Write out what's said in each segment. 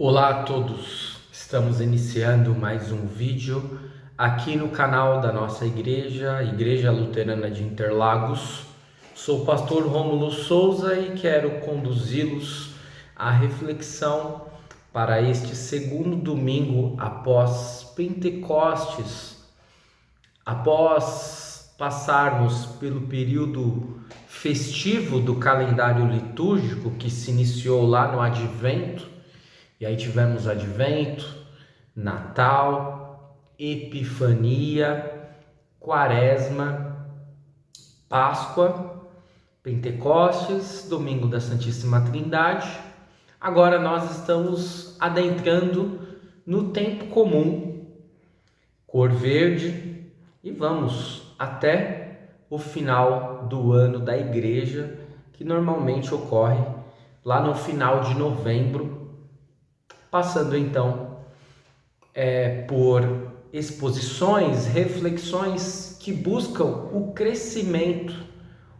Olá a todos, estamos iniciando mais um vídeo aqui no canal da nossa igreja, Igreja Luterana de Interlagos. Sou o pastor Rômulo Souza e quero conduzi-los à reflexão para este segundo domingo após Pentecostes, após passarmos pelo período festivo do calendário litúrgico que se iniciou lá no Advento. E aí tivemos Advento, Natal, Epifania, Quaresma, Páscoa, Pentecostes, Domingo da Santíssima Trindade. Agora nós estamos adentrando no tempo comum, cor verde, e vamos até o final do ano da igreja, que normalmente ocorre lá no final de novembro, passando então por exposições, reflexões que buscam o crescimento,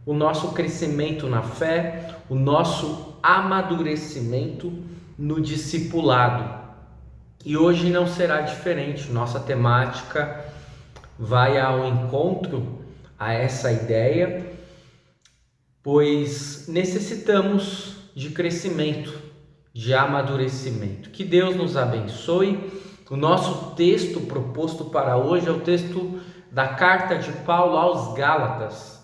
o nosso crescimento na fé, o nosso amadurecimento no discipulado. E hoje não será diferente, nossa temática vai ao encontro a essa ideia, pois necessitamos de crescimento, de amadurecimento. Que Deus nos abençoe. O nosso texto proposto para hoje é o texto da carta de Paulo aos Gálatas,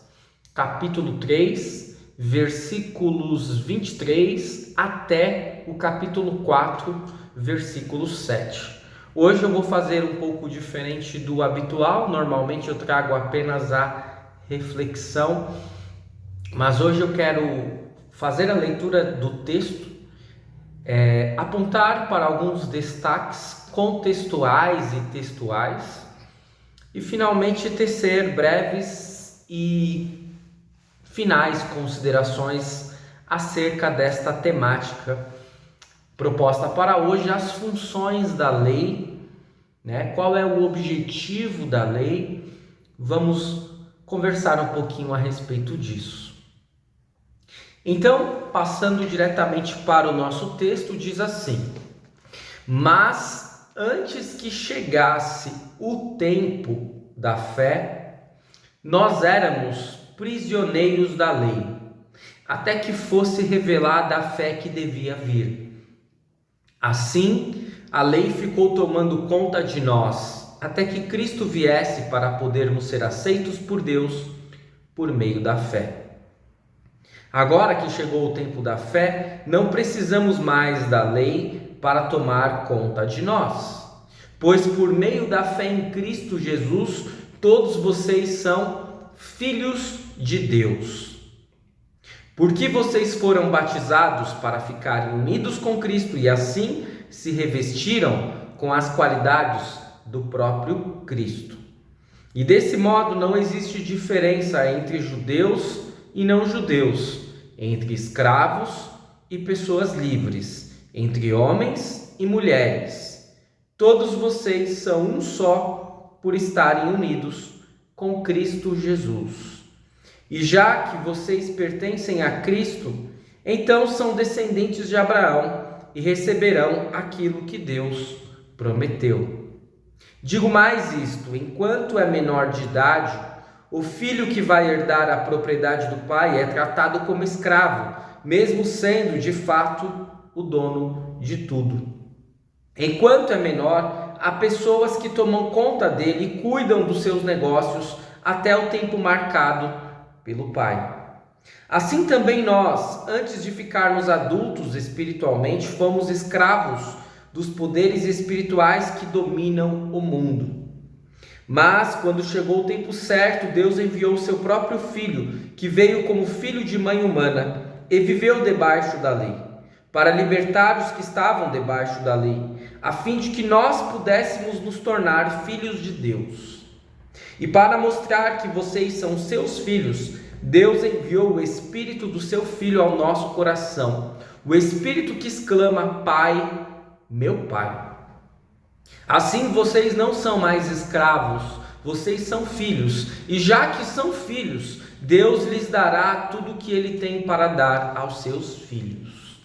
capítulo 3, versículos 23 até o capítulo 4, versículo 7. Hoje eu vou fazer um pouco diferente do habitual. Normalmente eu trago apenas a reflexão, mas hoje eu quero fazer a leitura do texto, apontar para alguns destaques contextuais e textuais e finalmente tecer breves e finais considerações acerca desta temática proposta para hoje, as funções da lei, qual é o objetivo da lei. Vamos conversar um pouquinho a respeito disso. Então, passando diretamente para o nosso texto, diz assim: mas antes que chegasse o tempo da fé, nós éramos prisioneiros da lei, até que fosse revelada a fé que devia vir. Assim, a lei ficou tomando conta de nós, até que Cristo viesse para podermos ser aceitos por Deus por meio da fé. Agora que chegou o tempo da fé, não precisamos mais da lei para tomar conta de nós, pois por meio da fé em Cristo Jesus, todos vocês são filhos de Deus. Porque vocês foram batizados para ficarem unidos com Cristo e assim se revestiram com as qualidades do próprio Cristo. E desse modo não existe diferença entre judeus e não judeus, entre escravos e pessoas livres, entre homens e mulheres. Todos vocês são um só por estarem unidos com Cristo Jesus. E já que vocês pertencem a Cristo, então são descendentes de Abraão e receberão aquilo que Deus prometeu. Digo mais isto: enquanto é menor de idade, o filho que vai herdar a propriedade do pai é tratado como escravo, mesmo sendo de fato o dono de tudo. Enquanto é menor, há pessoas que tomam conta dele e cuidam dos seus negócios até o tempo marcado pelo pai. Assim também nós, antes de ficarmos adultos espiritualmente, fomos escravos dos poderes espirituais que dominam o mundo. Mas, quando chegou o tempo certo, Deus enviou o seu próprio Filho, que veio como filho de mãe humana e viveu debaixo da lei, para libertar os que estavam debaixo da lei, a fim de que nós pudéssemos nos tornar filhos de Deus. E para mostrar que vocês são seus filhos, Deus enviou o Espírito do seu Filho ao nosso coração, o Espírito que exclama: Pai, meu Pai. Assim vocês não são mais escravos, vocês são filhos, e já que são filhos, Deus lhes dará tudo o que Ele tem para dar aos seus filhos.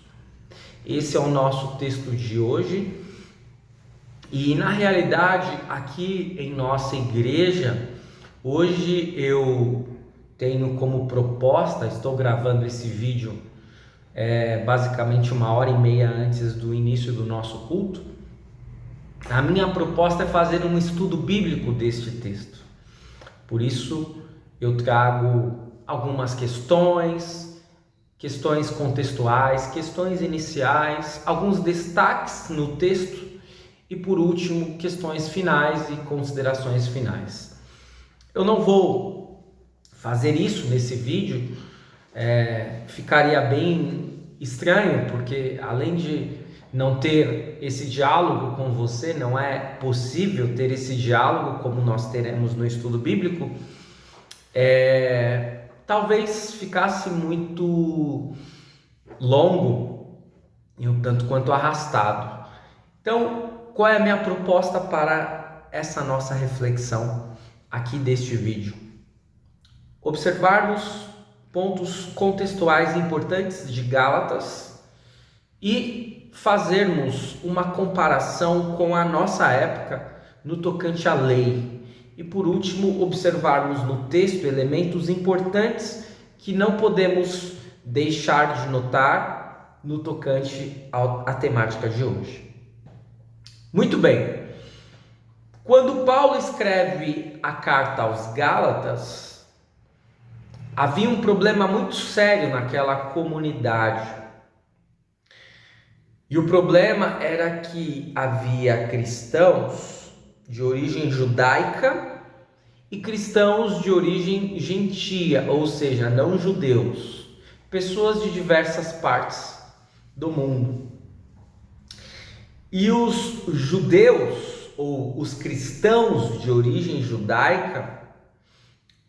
Esse é o nosso texto de hoje. E na realidade, aqui em nossa igreja, hoje eu tenho como proposta, estou gravando esse vídeo basicamente 1h30 antes do início do nosso culto. A minha proposta é fazer um estudo bíblico deste texto. Por isso eu trago algumas questões contextuais, questões iniciais, alguns destaques no texto e, por último, questões finais e considerações finais. Eu não vou fazer isso nesse vídeo, ficaria bem estranho, porque além de não ter esse diálogo com você, não é possível ter esse diálogo como nós teremos no estudo bíblico, talvez ficasse muito longo e um tanto quanto arrastado. Então, qual é a minha proposta para essa nossa reflexão aqui deste vídeo? Observarmos pontos contextuais importantes de Gálatas e fazermos uma comparação com a nossa época no tocante à lei. E por último, observarmos no texto elementos importantes que não podemos deixar de notar no tocante à temática de hoje. Muito bem, quando Paulo escreve a carta aos Gálatas, havia um problema muito sério naquela comunidade. E o problema era que havia cristãos de origem judaica e cristãos de origem gentia, ou seja, não judeus, pessoas de diversas partes do mundo. E os judeus, ou os cristãos de origem judaica,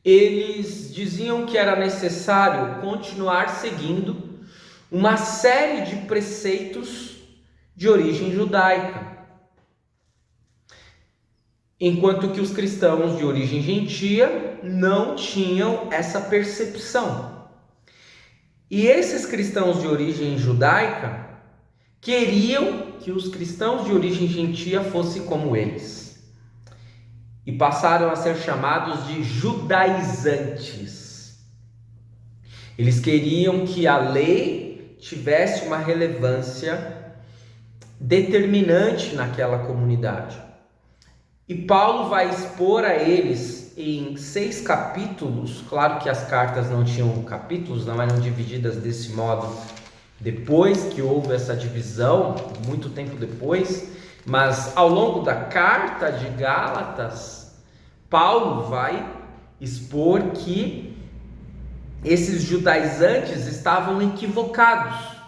eles diziam que era necessário continuar seguindo uma série de preceitos de origem judaica, enquanto que os cristãos de origem gentia não tinham essa percepção. E esses cristãos de origem judaica queriam que os cristãos de origem gentia fossem como eles, e passaram a ser chamados de judaizantes. Eles queriam que a lei tivesse uma relevância determinante naquela comunidade. E Paulo vai expor a eles em 6 capítulos, claro que as cartas não tinham capítulos, não eram divididas desse modo depois que houve essa divisão, muito tempo depois, mas ao longo da carta de Gálatas, Paulo vai expor que esses judaizantes estavam equivocados,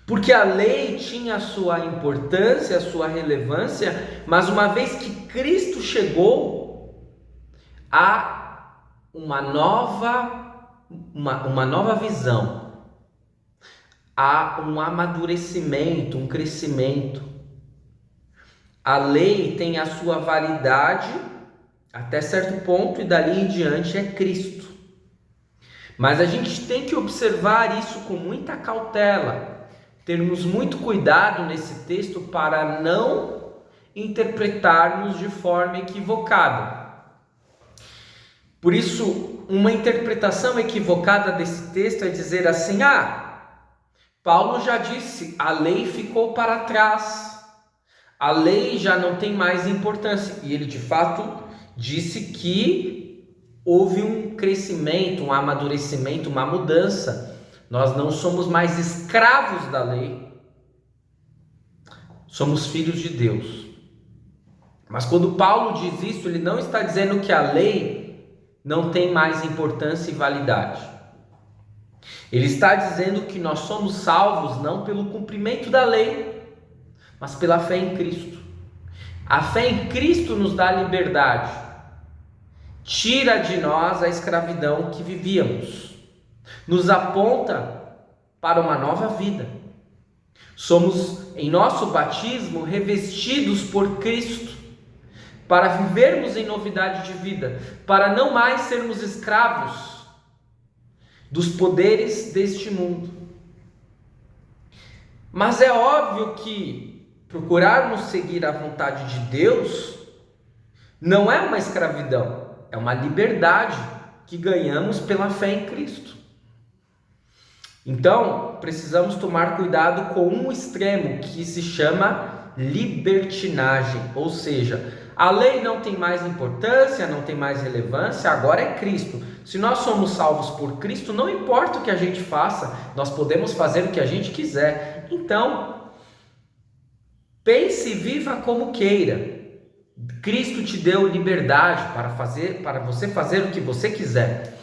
porque a lei tinha a sua importância, a sua relevância, mas uma vez que Cristo chegou, há uma nova visão, há um amadurecimento, um crescimento. A lei tem a sua validade até certo ponto e dali em diante é Cristo. Mas a gente tem que observar isso com muita cautela, termos muito cuidado nesse texto para não interpretarmos de forma equivocada. Por isso, uma interpretação equivocada desse texto é dizer assim: Paulo já disse, a lei ficou para trás, a lei já não tem mais importância. E ele de fato disse que houve um crescimento, um amadurecimento, uma mudança. Nós não somos mais escravos da lei, somos filhos de Deus. Mas quando Paulo diz isso, ele não está dizendo que a lei não tem mais importância e validade. Ele está dizendo que nós somos salvos não pelo cumprimento da lei, mas pela fé em Cristo. A fé em Cristo nos dá liberdade, tira de nós a escravidão que vivíamos, nos aponta para uma nova vida. Somos, em nosso batismo, revestidos por Cristo, para vivermos em novidade de vida, para não mais sermos escravos dos poderes deste mundo. Mas é óbvio que procurarmos seguir a vontade de Deus não é uma escravidão, é uma liberdade que ganhamos pela fé em Cristo. Então, precisamos tomar cuidado com um extremo que se chama libertinagem, ou seja, a lei não tem mais importância, não tem mais relevância, agora é Cristo. Se nós somos salvos por Cristo, não importa o que a gente faça, nós podemos fazer o que a gente quiser. Então, pense e viva como queira. Cristo te deu liberdade para você fazer o que você quiser.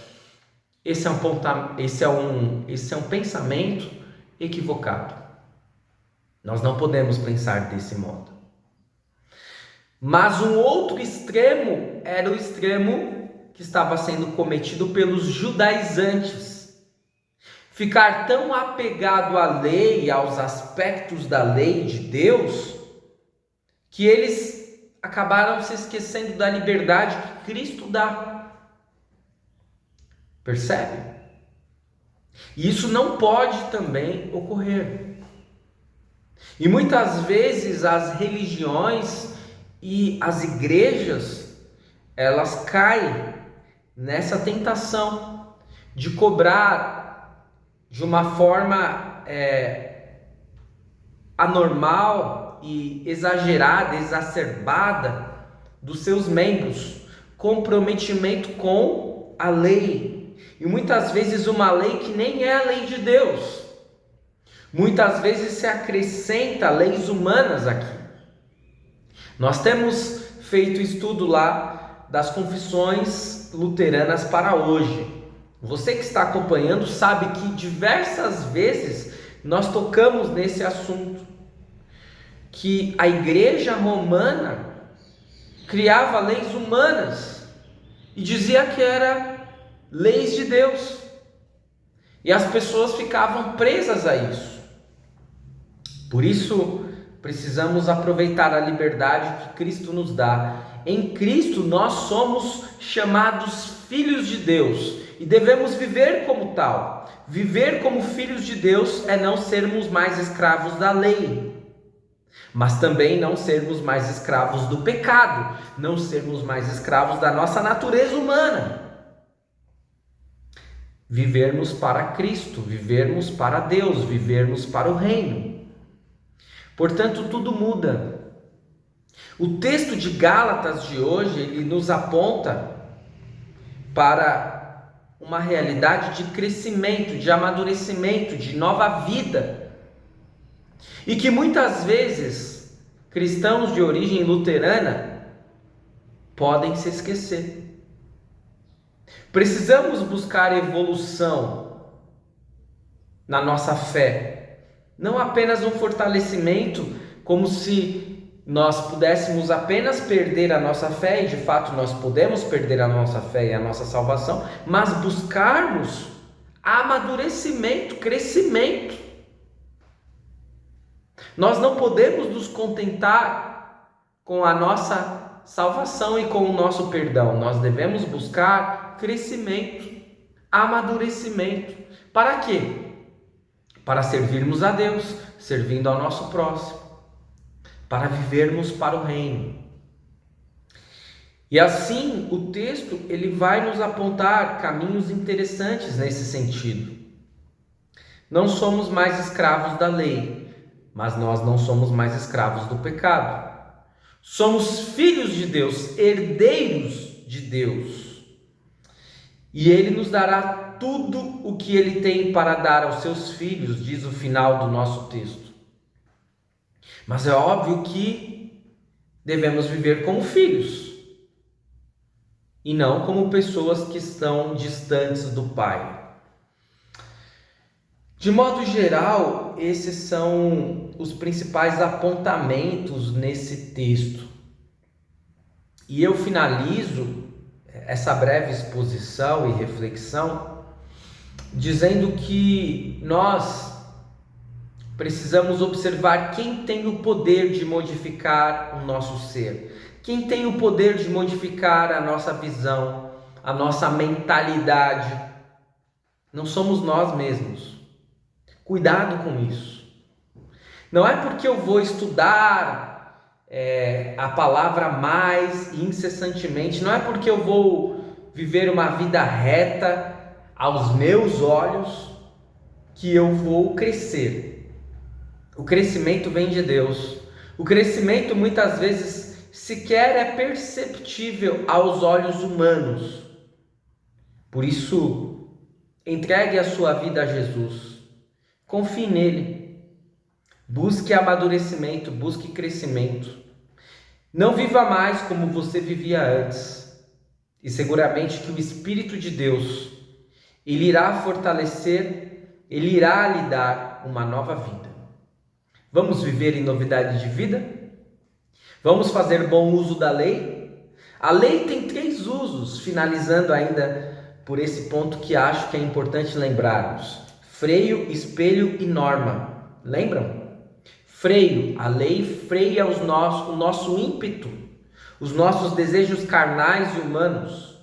Esse é um pensamento equivocado. Nós não podemos pensar desse modo. Mas um outro extremo era o extremo que estava sendo cometido pelos judaizantes. Ficar tão apegado à lei e aos aspectos da lei de Deus, que eles acabaram se esquecendo da liberdade que Cristo dá. Percebe? E isso não pode também ocorrer. E muitas vezes as religiões e as igrejas, elas caem nessa tentação de cobrar de uma forma anormal e exagerada, exacerbada dos seus membros, comprometimento com a lei. E muitas vezes uma lei que nem é a lei de Deus. Muitas vezes se acrescenta leis humanas aqui. Nós temos feito estudo lá das confissões luteranas para hoje. Você que está acompanhando sabe que diversas vezes nós tocamos nesse assunto. Que a igreja romana criava leis humanas e dizia que era leis de Deus, e as pessoas ficavam presas a isso. Por isso, precisamos aproveitar a liberdade que Cristo nos dá. Em Cristo nós somos chamados filhos de Deus e devemos viver como tal. Viver como filhos de Deus é não sermos mais escravos da lei, mas também não sermos mais escravos do pecado, não sermos mais escravos da nossa natureza humana. Vivermos para Cristo, vivermos para Deus, vivermos para o reino. Portanto, tudo muda. O texto de Gálatas de hoje, ele nos aponta para uma realidade de crescimento, de amadurecimento, de nova vida. E que muitas vezes cristãos de origem luterana podem se esquecer. Precisamos buscar evolução na nossa fé, não apenas um fortalecimento, como se nós pudéssemos apenas perder a nossa fé, e de fato nós podemos perder a nossa fé e a nossa salvação, mas buscarmos amadurecimento, crescimento. Nós não podemos nos contentar com a nossa salvação e com o nosso perdão. Nós devemos buscar crescimento, amadurecimento. Para quê? Para servirmos a Deus, servindo ao nosso próximo, para vivermos para o reino. E assim, o texto ele vai nos apontar caminhos interessantes nesse sentido. Não somos mais escravos da lei, mas nós não somos mais escravos do pecado. Somos filhos de Deus, herdeiros de Deus. E Ele nos dará tudo o que Ele tem para dar aos seus filhos, diz o final do nosso texto. Mas é óbvio que devemos viver como filhos, e não como pessoas que estão distantes do Pai. De modo geral, esses são os principais apontamentos nesse texto. E eu finalizo essa breve exposição e reflexão dizendo que nós precisamos observar quem tem o poder de modificar o nosso ser, quem tem o poder de modificar a nossa visão, a nossa mentalidade. Não somos nós mesmos. Cuidado com isso. Não é porque eu vou estudar a palavra mais e incessantemente, não é porque eu vou viver uma vida reta aos meus olhos que eu vou crescer. O crescimento vem de Deus. O crescimento muitas vezes sequer é perceptível aos olhos humanos. Por isso, entregue a sua vida a Jesus. Confie nele. Busque amadurecimento, busque crescimento. Não viva mais como você vivia antes. E seguramente que o Espírito de Deus, ele irá fortalecer, ele irá lhe dar uma nova vida. Vamos viver em novidade de vida? Vamos fazer bom uso da lei? A lei tem 3 usos, finalizando ainda por esse ponto que acho que é importante lembrarmos: freio, espelho e norma. Lembram? Freio, a lei freia o nosso ímpeto, os nossos desejos carnais e humanos.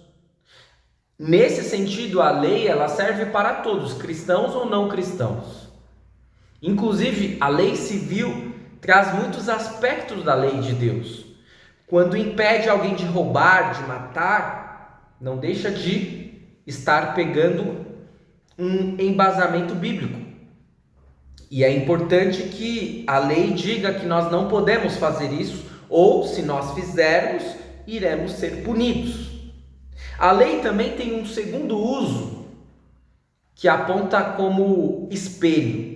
Nesse sentido, a lei ela serve para todos, cristãos ou não cristãos. Inclusive, a lei civil traz muitos aspectos da lei de Deus. Quando impede alguém de roubar, de matar, não deixa de estar pegando um embasamento bíblico. E é importante que a lei diga que nós não podemos fazer isso, ou se nós fizermos, iremos ser punidos. A lei também tem um segundo uso, que aponta como espelho.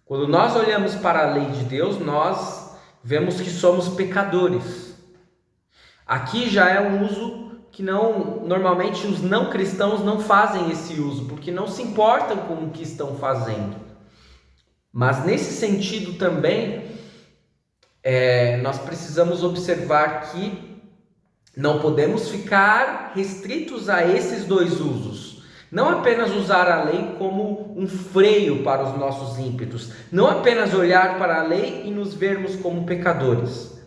Quando nós olhamos para a lei de Deus, nós vemos que somos pecadores. Aqui já é um uso que normalmente os não cristãos não fazem esse uso, porque não se importam com o que estão fazendo. Mas nesse sentido também, nós precisamos observar que não podemos ficar restritos a esses 2 usos. Não apenas usar a lei como um freio para os nossos ímpetos. Não apenas olhar para a lei e nos vermos como pecadores.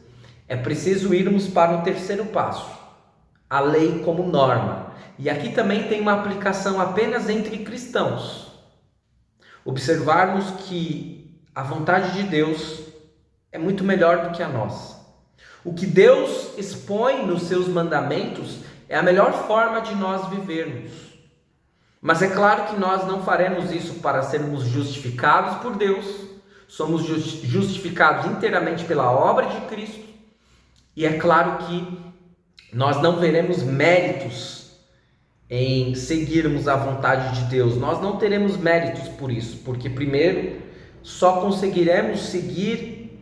É preciso irmos para o terceiro passo. A lei como norma. E aqui também tem uma aplicação apenas entre cristãos. Observarmos que a vontade de Deus é muito melhor do que a nossa. O que Deus expõe nos seus mandamentos é a melhor forma de nós vivermos. Mas é claro que nós não faremos isso para sermos justificados por Deus. Somos justificados inteiramente pela obra de Cristo. E é claro que nós não veremos méritos em seguirmos a vontade de Deus. Nós não teremos méritos por isso, porque primeiro, só conseguiremos seguir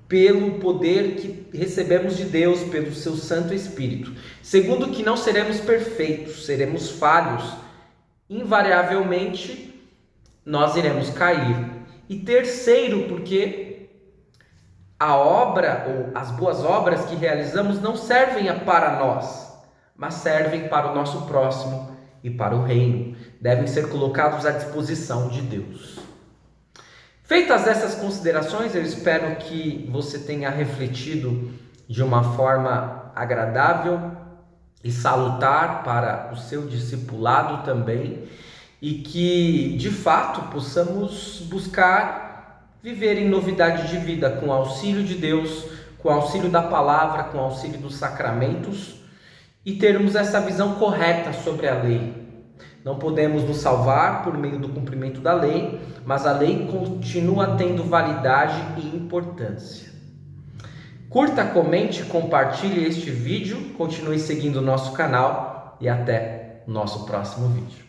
pelo poder que recebemos de Deus, pelo seu Santo Espírito. Segundo, que não seremos perfeitos, seremos falhos. Invariavelmente, nós iremos cair. E terceiro, porque a obra ou as boas obras que realizamos não servem para nós, mas servem para o nosso próximo e para o reino. Devem ser colocados à disposição de Deus. Feitas essas considerações, eu espero que você tenha refletido de uma forma agradável e salutar para o seu discipulado também, e que de fato possamos buscar viver em novidade de vida com o auxílio de Deus, com o auxílio da palavra, com o auxílio dos sacramentos, e termos essa visão correta sobre a lei. Não podemos nos salvar por meio do cumprimento da lei, mas a lei continua tendo validade e importância. Curta, comente, compartilhe este vídeo, continue seguindo o nosso canal e até o nosso próximo vídeo.